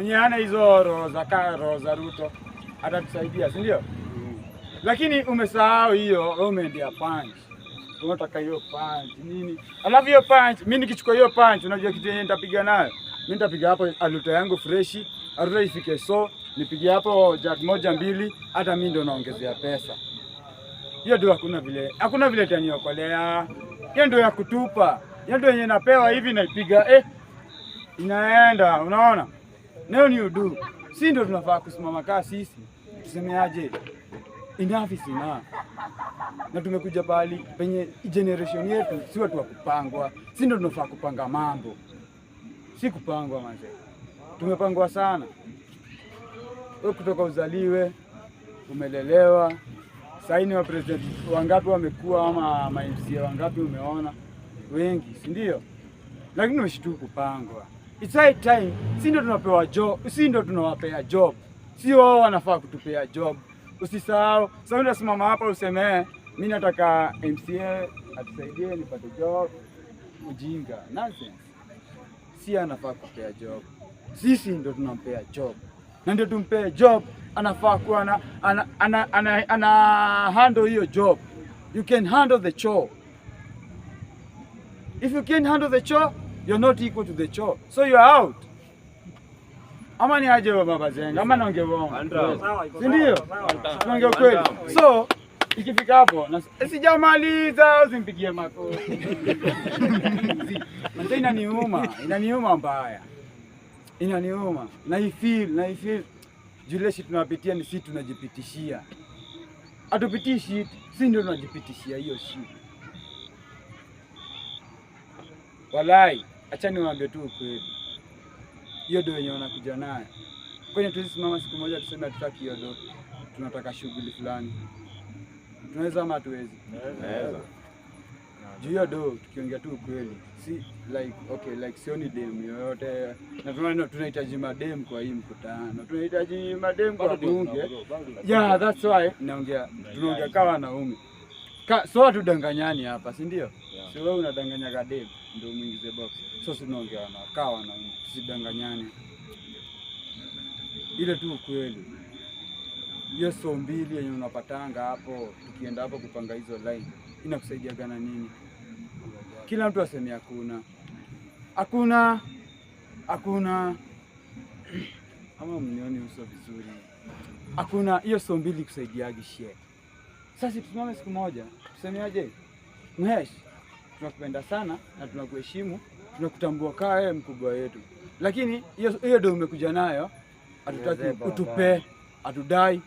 mwenye hana hizo roho za Ruto atatusaidia, si ndio? Lakini umesahau hiyo, umeendea punch. Unataka hiyo punch nini? Alafu hiyo punch, mimi nikichukua hiyo punch, unajua kitu yenyewe nitapiga nayo. Mimi nitapiga hapo aluta yangu freshi, aluta ifike so, nipige hapo jack moja mbili, hata mimi ndo naongezea pesa. Hiyo ndio hakuna vile taniokolea. Hiyo ndio ya kutupa. Hiyo ndio yenye napewa hivi naipiga inaenda, unaona? Leo ni udu. Si ndio tunafaa kusimama kaa sisi. Tusemeaje? Enough is enough. Na tumekuja pale penye generation yetu si watu wa kupangwa. Si ndio tunafaa kupanga mambo. Si kupangwa manze. Tumepangwa sana. Wewe kutoka uzaliwe, umelelewa. Saini wa president wangapi wamekuwa ama MCA wangapi umeona? Wengi, si ndio? Lakini umeshtuka kupangwa. It's high time, si ndio tunapewa job, si ndio tunawapea job. Si wao wanafaa kutupea job. Usisahau, sasa unasimama hapa useme mimi nataka MCA atusaidie nipate job. Ujinga, nonsense. Si anafaa kupea job. Sisi ndio tunampea job. Na ndio tumpee job, anafaa kuwa ana handle hiyo job. You can handle the chore. If you can't handle the chore, you're not equal to the chore. So you're out. Ama ni aje baba zenga, ama naongea uongo. Si ndio? Naongea kweli. So ikifika hapo na sijamaliza usimpigie makofi. Manze inaniuma mbaya. Inaniuma. Na I feel jule shit tunapitia ni sisi tunajipitishia. Atupitii shit, si ndio tunajipitishia hiyo shit. Walai, acha niwaambie tu ukweli. Hiyo ndio yenye wanakuja nayo. Kwenye tulisimama siku moja tuseme hatutaki hiyo ndio. Tunataka shughuli fulani. Tunaweza ama hatuwezi? Tunaweza. Juu hiyo ndio tukiongea tu ukweli. Si like sioni dem yoyote. Na tunahitaji madem kwa hii mkutano. Tunahitaji madem kwa bunge. Yeah, that's why tunaongea kama wanaume. So hatudanganyani hapa, si ndio? Yeah. So wewe unadanganya kadem ndio muingize box. So tunaongea kama wanaume, tusidanganyane. Ile tu ukweli. Hiyo so mbili yenye unapatanga hapo, tukienda hapo kupanga hizo line, inakusaidia gana nini? Kila mtu aseme hakuna ama mnioni uso vizuri. Hakuna hiyo so mbili kusaidiagi shit. Sasa tusimame siku moja, tusemeaje? Mhesh, tunakupenda sana na tunakuheshimu, tunakutambua kama wewe mkubwa wetu. Lakini hiyo ndio umekuja nayo, hatutaki utupe, atudai.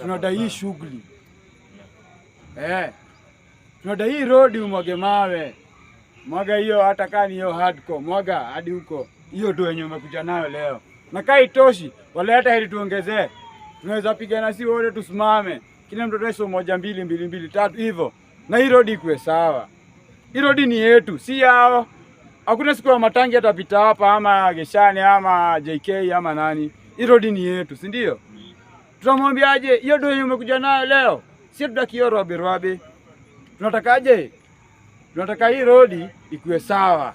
Tunadai hii shughuli. Tunadai hii road umwage mawe. Mwaga hiyo hata kani hiyo hardcore, mwaga hadi huko. Hiyo ndio yenye umekuja nayo leo. Na kai itoshi, wale hata hili tuongezee. Tunaweza pigana si wote tusimame. Kila mtu atoe moja mbili 3 hivyo. Na hii road ikuwe sawa. Hii road ni yetu, si yao. Hakuna siku ya matangi atapita hapa ama Geshani ama JK ama nani. Hii road ni yetu, si ndio? Tutamwambiaje? Hiyo ndio umekuja nayo leo. Si tutaki hiyo robe. Tunatakaje? Tunataka hii road ikuwe sawa.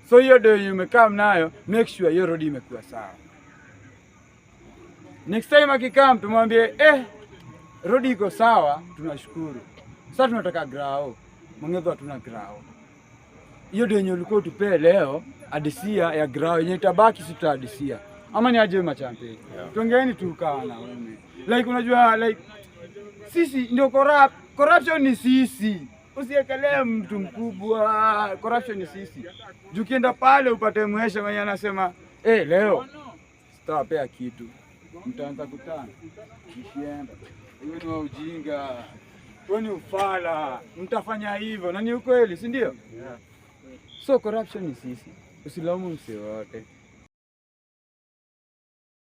So hiyo ndio umekaa nayo, make sure hiyo road imekuwa sawa. Next time akikam tumwambie road iko sawa, tunashukuru. Sasa tunataka grao. Mwenyewe hatuna grao. Hiyo ndio yenye ulikuwa tupe leo, adisia ya grao yenye itabaki sitadisia. Ama ni aje machampe. Yeah. Tuongeeni tu kama na wewe. Like unajua sisi ndio corruption ni sisi. Usiekelee mtu mkubwa, corruption ni sisi. Ukienda pale upate mhesha mwenye anasema, leo sitawapea kitu. Mtaanza kutana. Kishienda. Hiyo ni ujinga. Hiyo ni ufala. Mtafanya hivyo na ni ukweli, si ndio? Yeah. So corruption ni sisi. Usilaumu mse wote.